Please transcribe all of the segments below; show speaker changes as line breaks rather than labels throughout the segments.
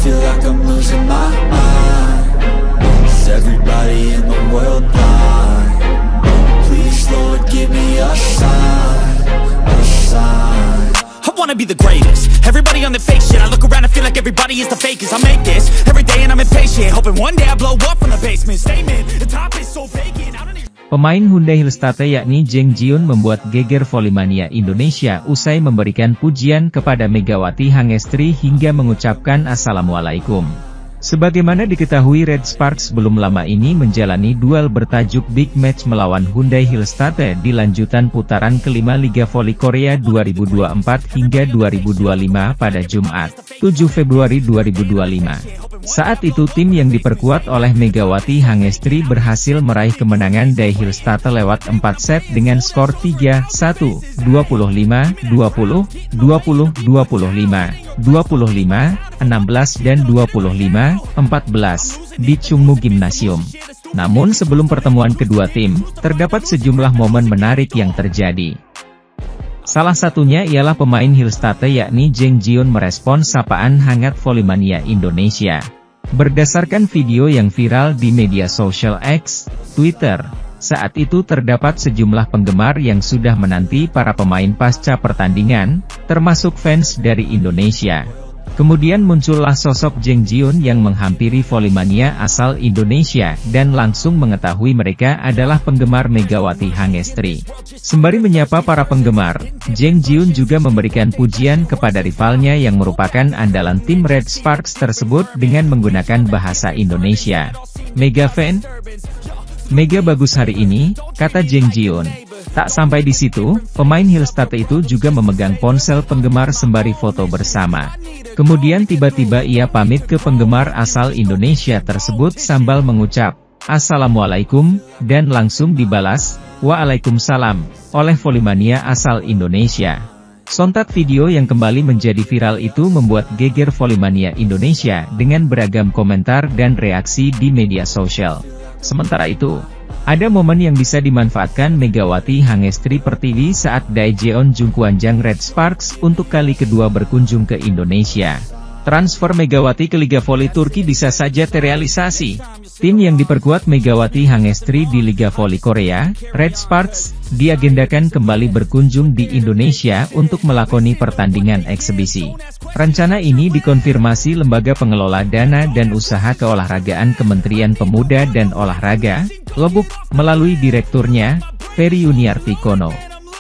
feel like I'm losing my mind. Is everybody in the world blind? Please, Lord, give me a sign, a sign.
I wanna be the greatest. Everybody on the fake shit. I look around and feel like everybody is the fakest. I make this every day and I'm impatient, hoping one day I blow up from the basement. Statement, the top is so vacant. I don't even...
Pemain Hyundai Hillstate yakni Zheng Jiun membuat geger Volley-mania Indonesia usai memberikan pujian kepada Megawati Hangestri hingga mengucapkan Assalamualaikum. Sebagaimana diketahui, Red Sparks belum lama ini menjalani duel bertajuk Big Match melawan Hyundai Hillstate di lanjutan putaran kelima Liga Voli Korea 2024 hingga 2025 pada Jumat, 7 Februari 2025. Saat itu tim yang diperkuat oleh Megawati Hangestri berhasil meraih kemenangan dari Hillstate lewat 4 set dengan skor 3-1, 25, 20, 20, 25, 25, 16 dan 25, 14, di Chungmu Gymnasium. Namun sebelum pertemuan kedua tim, terdapat sejumlah momen menarik yang terjadi. Salah satunya ialah pemain Hillstate yakni Zheng Jiun merespon sapaan hangat Volley-mania Indonesia. Berdasarkan video yang viral di media sosial X, Twitter, saat itu terdapat sejumlah penggemar yang sudah menanti para pemain pasca pertandingan, termasuk fans dari Indonesia. Kemudian muncullah sosok Zheng Jiun yang menghampiri Volley-mania asal Indonesia dan langsung mengetahui mereka adalah penggemar Megawati Hangestri. Sembari menyapa para penggemar, Zheng Jiun juga memberikan pujian kepada rivalnya yang merupakan andalan tim Red Sparks tersebut dengan menggunakan bahasa Indonesia. Mega fan? Mega bagus hari ini, kata Zheng Jiun. Tak sampai di situ, pemain Hillstate itu juga memegang ponsel penggemar sembari foto bersama. Kemudian tiba-tiba ia pamit ke penggemar asal Indonesia tersebut sambil mengucap, Assalamualaikum, dan langsung dibalas, Waalaikumsalam, oleh Volley-mania asal Indonesia. Sontak video yang kembali menjadi viral itu membuat geger Volley-mania Indonesia dengan beragam komentar dan reaksi di media sosial. Sementara itu, ada momen yang bisa dimanfaatkan Megawati Hangestri Pertiwi saat Daejeon Jungkwanjang Red Sparks untuk kali kedua berkunjung ke Indonesia. Transfer Megawati ke Liga Voli Turki bisa saja terrealisasi. Tim yang diperkuat Megawati Hangestri di Liga Voli Korea, Red Sparks, diagendakan kembali berkunjung di Indonesia untuk melakoni pertandingan eksibisi. Rencana ini dikonfirmasi Lembaga Pengelola Dana dan Usaha Keolahragaan Kementerian Pemuda dan Olahraga, Lebuk, melalui direkturnya, Ferry Yuniarti Kono.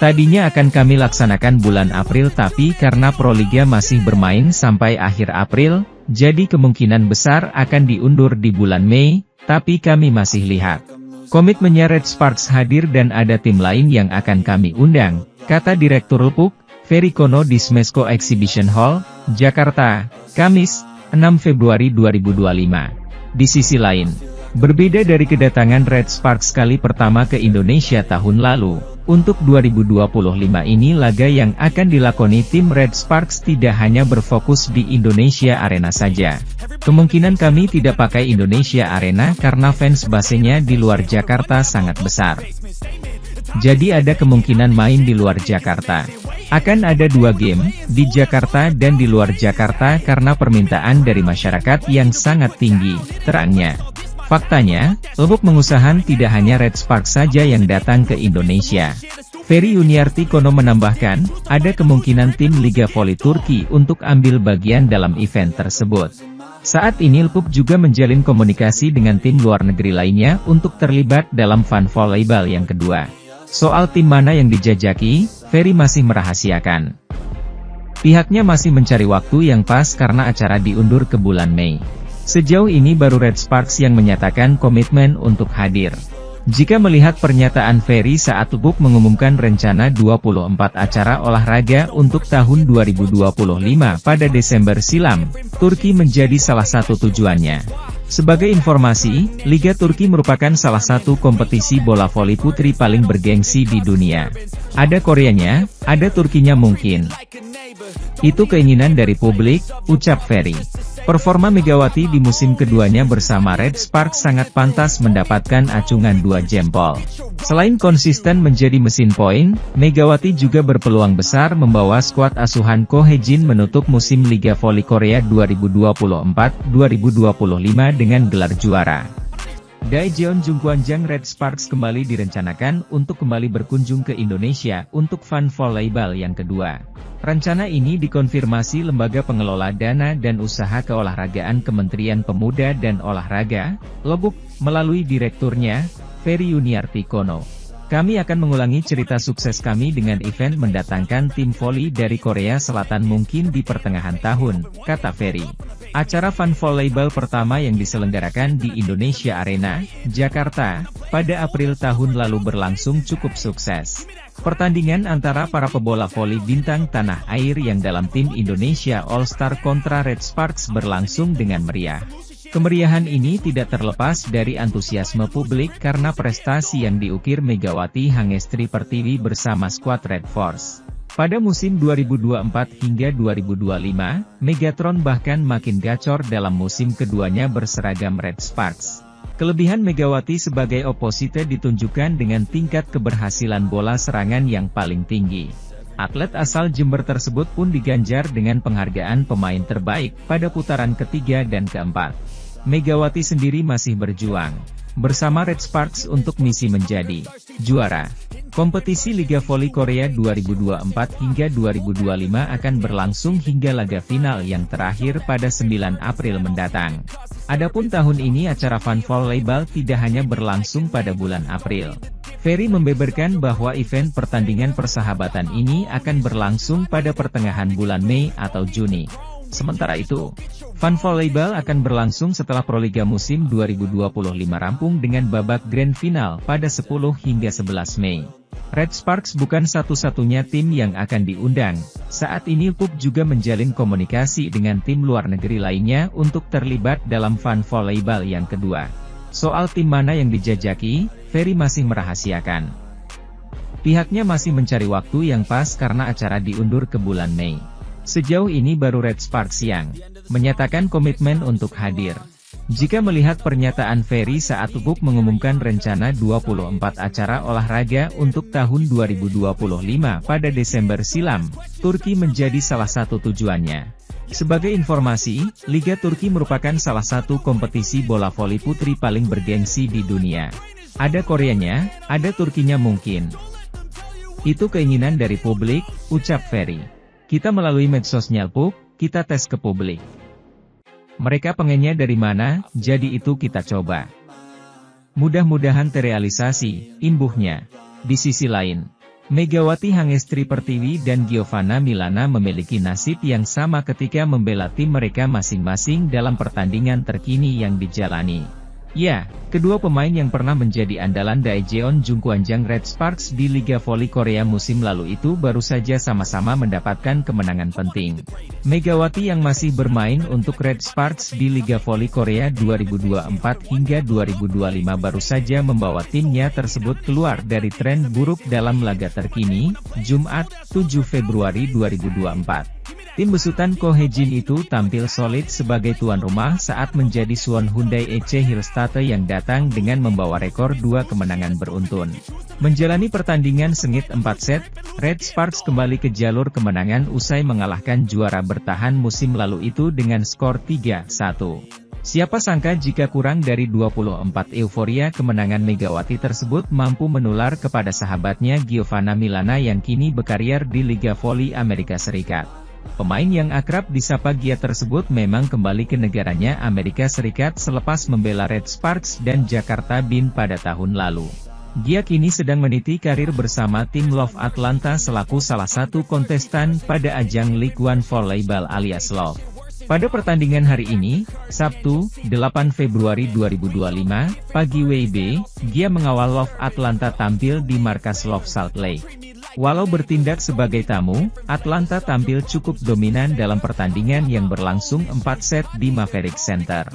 Tadinya akan kami laksanakan bulan April tapi karena Proliga masih bermain sampai akhir April, jadi kemungkinan besar akan diundur di bulan Mei, tapi kami masih lihat. Komitmennya Red Sparks hadir dan ada tim lain yang akan kami undang, kata Direktur Lebuk, Ferry Kono di Smesco Exhibition Hall, Jakarta, Kamis, 6 Februari 2025. Di sisi lain, berbeda dari kedatangan Red Sparks kali pertama ke Indonesia tahun lalu, untuk 2025 ini laga yang akan dilakoni tim Red Sparks tidak hanya berfokus di Indonesia Arena saja. Kemungkinan kami tidak pakai Indonesia Arena karena fans basenya di luar Jakarta sangat besar. Jadi ada kemungkinan main di luar Jakarta. Akan ada 2 game, di Jakarta dan di luar Jakarta karena permintaan dari masyarakat yang sangat tinggi, terangnya. Faktanya, Lebuk mengusahakan tidak hanya Red Sparks saja yang datang ke Indonesia. Ferry Yuniarti Kono menambahkan, ada kemungkinan tim Liga Voli Turki untuk ambil bagian dalam event tersebut. Saat ini Lebuk juga menjalin komunikasi dengan tim luar negeri lainnya untuk terlibat dalam Fun Volleyball yang kedua. Soal tim mana yang dijajaki, Ferry masih merahasiakan. Pihaknya masih mencari waktu yang pas karena acara diundur ke bulan Mei. Sejauh ini baru Red Sparks yang menyatakan komitmen untuk hadir. Jika melihat pernyataan Ferry saat Lebuk mengumumkan rencana 24 acara olahraga untuk tahun 2025 pada Desember silam, Turki menjadi salah satu tujuannya. Sebagai informasi, Liga Turki merupakan salah satu kompetisi bola voli putri paling bergengsi di dunia. Ada Koreanya, ada Turkinya mungkin. Itu keinginan dari publik, ucap Ferry. Performa Megawati di musim keduanya bersama Red Sparks sangat pantas mendapatkan acungan 2 jempol. Selain konsisten menjadi mesin poin, Megawati juga berpeluang besar membawa skuad asuhan Ko Hye-jin menutup musim Liga Voli Korea 2024-2025 dengan gelar juara. Daejeon Jungkwanjang Red Sparks kembali direncanakan untuk kembali berkunjung ke Indonesia untuk Fun Volleyball yang kedua. Rencana ini dikonfirmasi Lembaga Pengelola Dana dan Usaha Keolahragaan Kementerian Pemuda dan Olahraga, Lobuk, melalui direkturnya, Ferry Yuniarti Kono. Kami akan mengulangi cerita sukses kami dengan event mendatangkan tim voli dari Korea Selatan mungkin di pertengahan tahun, kata Ferry. Acara Fun Volleyball pertama yang diselenggarakan di Indonesia Arena, Jakarta, pada April tahun lalu berlangsung cukup sukses. Pertandingan antara para pebola voli bintang tanah air yang dalam tim Indonesia All-Star kontra Red Sparks berlangsung dengan meriah. Kemeriahan ini tidak terlepas dari antusiasme publik karena prestasi yang diukir Megawati Hangestri Pertiwi bersama skuad Red Force. Pada musim 2024 hingga 2025, Megatron bahkan makin gacor dalam musim keduanya berseragam Red Sparks. Kelebihan Megawati sebagai oposite ditunjukkan dengan tingkat keberhasilan bola serangan yang paling tinggi. Atlet asal Jember tersebut pun diganjar dengan penghargaan pemain terbaik pada putaran ketiga dan keempat. Megawati sendiri masih berjuang bersama Red Sparks untuk misi menjadi juara. Kompetisi Liga Voli Korea 2024 hingga 2025 akan berlangsung hingga laga final yang terakhir pada 9 April mendatang. Adapun tahun ini acara Fun Volleyball tidak hanya berlangsung pada bulan April. Ferry membeberkan bahwa event pertandingan persahabatan ini akan berlangsung pada pertengahan bulan Mei atau Juni. Sementara itu, Fun Volleyball akan berlangsung setelah Proliga musim 2025 rampung dengan babak grand final pada 10 hingga 11 Mei. Red Sparks bukan satu-satunya tim yang akan diundang. Saat ini PUB juga menjalin komunikasi dengan tim luar negeri lainnya untuk terlibat dalam Fun Volleyball yang kedua. Soal tim mana yang dijajaki, Ferry masih merahasiakan. Pihaknya masih mencari waktu yang pas karena acara diundur ke bulan Mei. Sejauh ini baru Red Sparks yang menyatakan komitmen untuk hadir. Jika melihat pernyataan Ferry saat PUB mengumumkan rencana 24 acara olahraga untuk tahun 2025 pada Desember silam, Turki menjadi salah satu tujuannya. Sebagai informasi, Liga Turki merupakan salah satu kompetisi bola voli putri paling bergengsi di dunia. Ada Koreanya, ada Turkinya mungkin. Itu keinginan dari publik, ucap Ferry. Kita melalui medsosnya PUB, kita tes ke publik. Mereka pengennya dari mana, jadi itu kita coba. Mudah-mudahan terrealisasi, imbuhnya. Di sisi lain, Megawati Hangestri Pertiwi dan Giovanna Milana memiliki nasib yang sama ketika membela tim mereka masing-masing dalam pertandingan terkini yang dijalani. Ya, kedua pemain yang pernah menjadi andalan Daejeon Jungkwanjang Red Sparks di Liga Voli Korea musim lalu itu baru saja sama-sama mendapatkan kemenangan penting. Megawati yang masih bermain untuk Red Sparks di Liga Voli Korea 2024 hingga 2025 baru saja membawa timnya tersebut keluar dari tren buruk dalam laga terkini, Jumat, 7 Februari 2024. Tim besutan Ko Hye-jin itu tampil solid sebagai tuan rumah saat menjadi Suwon Hyundai EC Hillstate yang datang dengan membawa rekor 2 kemenangan beruntun. Menjalani pertandingan sengit 4 set, Red Sparks kembali ke jalur kemenangan usai mengalahkan juara bertahan musim lalu itu dengan skor 3-1. Siapa sangka jika kurang dari 24 euforia kemenangan Megawati tersebut mampu menular kepada sahabatnya Giovanna Milana yang kini berkarir di Liga Voli Amerika Serikat. Pemain yang akrab disapa Gia tersebut memang kembali ke negaranya Amerika Serikat selepas membela Red Sparks dan Jakarta Bean pada tahun lalu. Gia kini sedang meniti karir bersama tim Love Atlanta selaku salah satu kontestan pada ajang League One Volleyball alias Love. Pada pertandingan hari ini, Sabtu, 8 Februari 2025, pagi WIB, Gia mengawal Love Atlanta tampil di markas Love Salt Lake. Walau bertindak sebagai tamu, Atlanta tampil cukup dominan dalam pertandingan yang berlangsung 4 set di Maverick Center.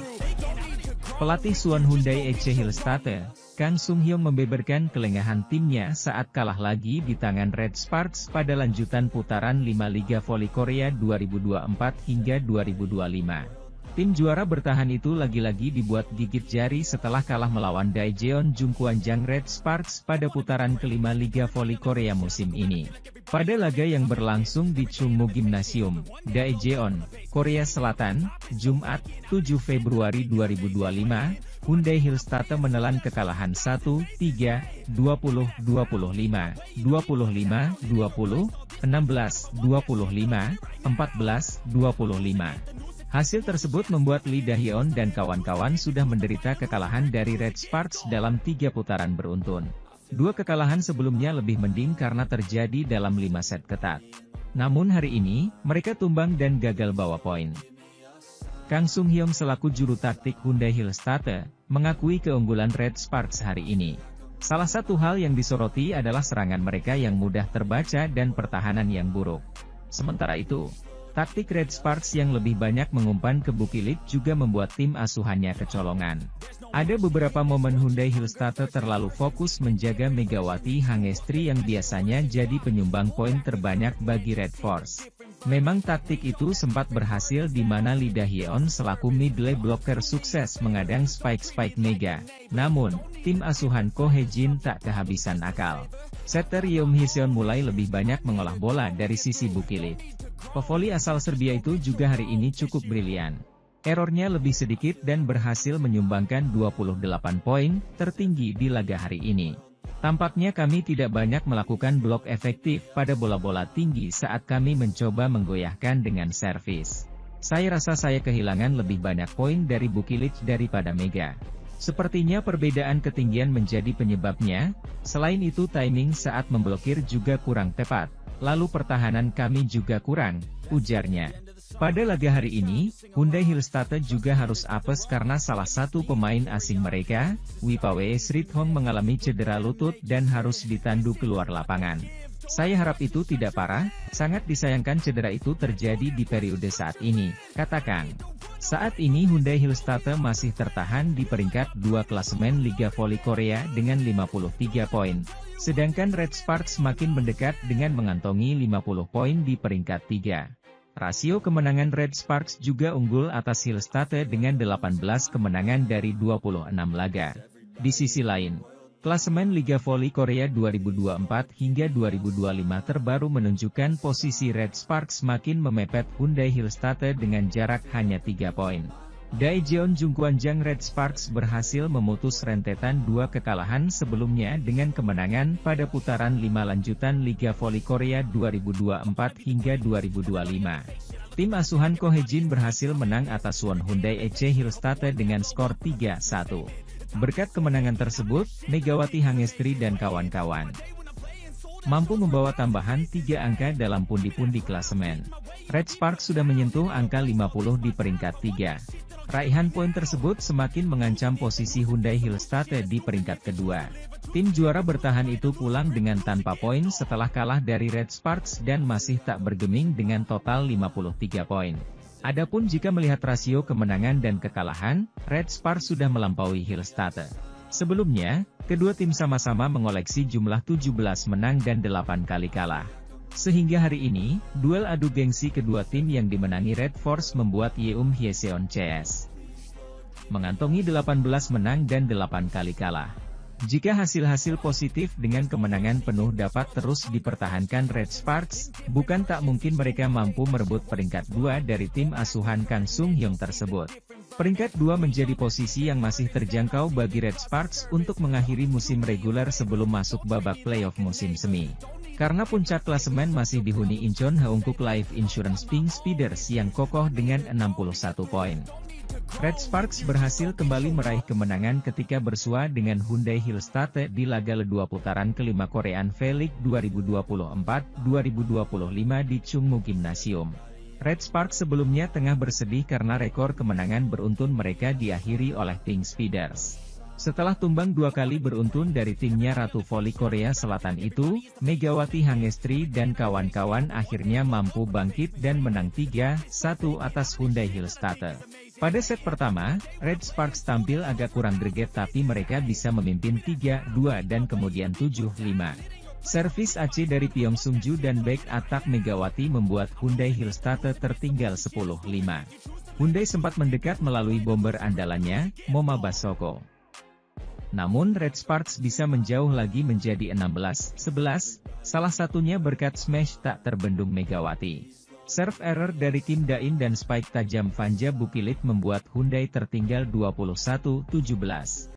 Pelatih Suwon Hyundai EC Hillstate, Kang Sung Hyung membeberkan kelengahan timnya saat kalah lagi di tangan Red Sparks pada lanjutan putaran 5 Liga Voli Korea 2024 hingga 2025. Tim juara bertahan itu lagi-lagi dibuat gigit jari setelah kalah melawan Daejeon Jungkwanjang Red Sparks pada putaran kelima Liga Voli Korea musim ini. Pada laga yang berlangsung di Chungmu Gymnasium, Daejeon, Korea Selatan, Jumat, 7 Februari 2025, Hyundai Hillstatte menelan kekalahan 1-3, 20-25, 25-20, 16-25, 14-25. Hasil tersebut membuat Lee Dahyun dan kawan-kawan sudah menderita kekalahan dari Red Sparks dalam 3 putaran beruntun. 2 kekalahan sebelumnya lebih mending karena terjadi dalam 5 set ketat. Namun hari ini, mereka tumbang dan gagal bawa poin. Kang Sung Hyung selaku juru taktik Hyundai Hillstatte, mengakui keunggulan Red Sparks hari ini. Salah satu hal yang disoroti adalah serangan mereka yang mudah terbaca dan pertahanan yang buruk. Sementara itu, taktik Red Sparks yang lebih banyak mengumpan ke Bukilit juga membuat tim asuhannya kecolongan. Ada beberapa momen Hyundai Hillstatte terlalu fokus menjaga Megawati Hangestri yang biasanya jadi penyumbang poin terbanyak bagi Red Force. Memang taktik itu sempat berhasil di mana Lee Dahyun selaku middle blocker sukses mengadang spike-spike Mega. Namun, tim asuhan Ko Hye-jin tak kehabisan akal. Setter Yeom Hee-seon mulai lebih banyak mengolah bola dari sisi Bukilit. Pevoli asal Serbia itu juga hari ini cukup brilian. Errornya lebih sedikit dan berhasil menyumbangkan 28 poin, tertinggi di laga hari ini. Tampaknya kami tidak banyak melakukan blok efektif pada bola-bola tinggi saat kami mencoba menggoyahkan dengan servis. Saya rasa saya kehilangan lebih banyak poin dari Bukilit daripada Mega. Sepertinya perbedaan ketinggian menjadi penyebabnya, selain itu timing saat memblokir juga kurang tepat. Lalu pertahanan kami juga kurang, ujarnya. Pada laga hari ini, Hyundai Hillstatte juga harus apes karena salah satu pemain asing mereka, Wipawe Srithong mengalami cedera lutut dan harus ditandu keluar lapangan. Saya harap itu tidak parah, sangat disayangkan cedera itu terjadi di periode saat ini, kata Kang. Saat ini Hyundai Hillstatte masih tertahan di peringkat 2 klasemen Liga Voli Korea dengan 53 poin. Sedangkan Red Sparks makin mendekat dengan mengantongi 50 poin di peringkat 3. Rasio kemenangan Red Sparks juga unggul atas Hillstatte dengan 18 kemenangan dari 26 laga. Di sisi lain, klasemen Liga Voli Korea 2024 hingga 2025 terbaru menunjukkan posisi Red Sparks makin memepet Hyundai Hillstatte dengan jarak hanya 3 poin. Daejeon Jungkwanjang Red Sparks berhasil memutus rentetan 2 kekalahan sebelumnya dengan kemenangan pada putaran 5 lanjutan Liga Voli Korea 2024 hingga 2025. Tim asuhan Ko Hye-jin berhasil menang atas Suwon Hyundai EC Hillstatte dengan skor 3-1. Berkat kemenangan tersebut, Megawati Hangestri dan kawan-kawan mampu membawa tambahan 3 angka dalam pundi-pundi klasemen. Red Sparks sudah menyentuh angka 50 di peringkat 3. Raihan poin tersebut semakin mengancam posisi Hyundai Hillstatte di peringkat kedua. Tim juara bertahan itu pulang dengan tanpa poin setelah kalah dari Red Sparks dan masih tak bergeming dengan total 53 poin. Adapun jika melihat rasio kemenangan dan kekalahan, Red Sparks sudah melampaui Hillstatte. Sebelumnya, kedua tim sama-sama mengoleksi jumlah 17 menang dan 8 kali kalah. Sehingga hari ini, duel adu gengsi kedua tim yang dimenangi Red Force membuat Yeom Hee-seon CS mengantongi 18 menang dan 8 kali kalah. Jika hasil-hasil positif dengan kemenangan penuh dapat terus dipertahankan Red Sparks, bukan tak mungkin mereka mampu merebut peringkat 2 dari tim asuhan Kang Sung Hyung tersebut. Peringkat 2 menjadi posisi yang masih terjangkau bagi Red Sparks untuk mengakhiri musim reguler sebelum masuk babak playoff musim semi. Karena puncak klasemen masih dihuni Incheon Haeunkook Life Insurance Pink Speeders yang kokoh dengan 61 poin. Red Sparks berhasil kembali meraih kemenangan ketika bersua dengan Hyundai Hillstatte di laga kedua putaran kelima Korean V-League 2024-2025 di Chungmu Gymnasium. Red Sparks sebelumnya tengah bersedih karena rekor kemenangan beruntun mereka diakhiri oleh Pink Speeders. Setelah tumbang 2 kali beruntun dari timnya Ratu Voli Korea Selatan itu, Megawati Hangestri dan kawan-kawan akhirnya mampu bangkit dan menang 3-1 atas Hyundai Hillstatte. Pada set pertama, Red Sparks tampil agak kurang greget tapi mereka bisa memimpin 3-2 dan kemudian 7-5. Servis AC dari Pyong Sung-ju dan back attack Megawati membuat Hyundai Hillstatte tertinggal 10-5. Hyundai sempat mendekat melalui bomber andalannya, Moma Bassoko. Namun Red Sparks bisa menjauh lagi menjadi 16-11, salah satunya berkat smash tak terbendung Megawati. Serve error dari Kim Dain dan spike tajam Vanja Bukilit membuat Hyundai tertinggal 21-17.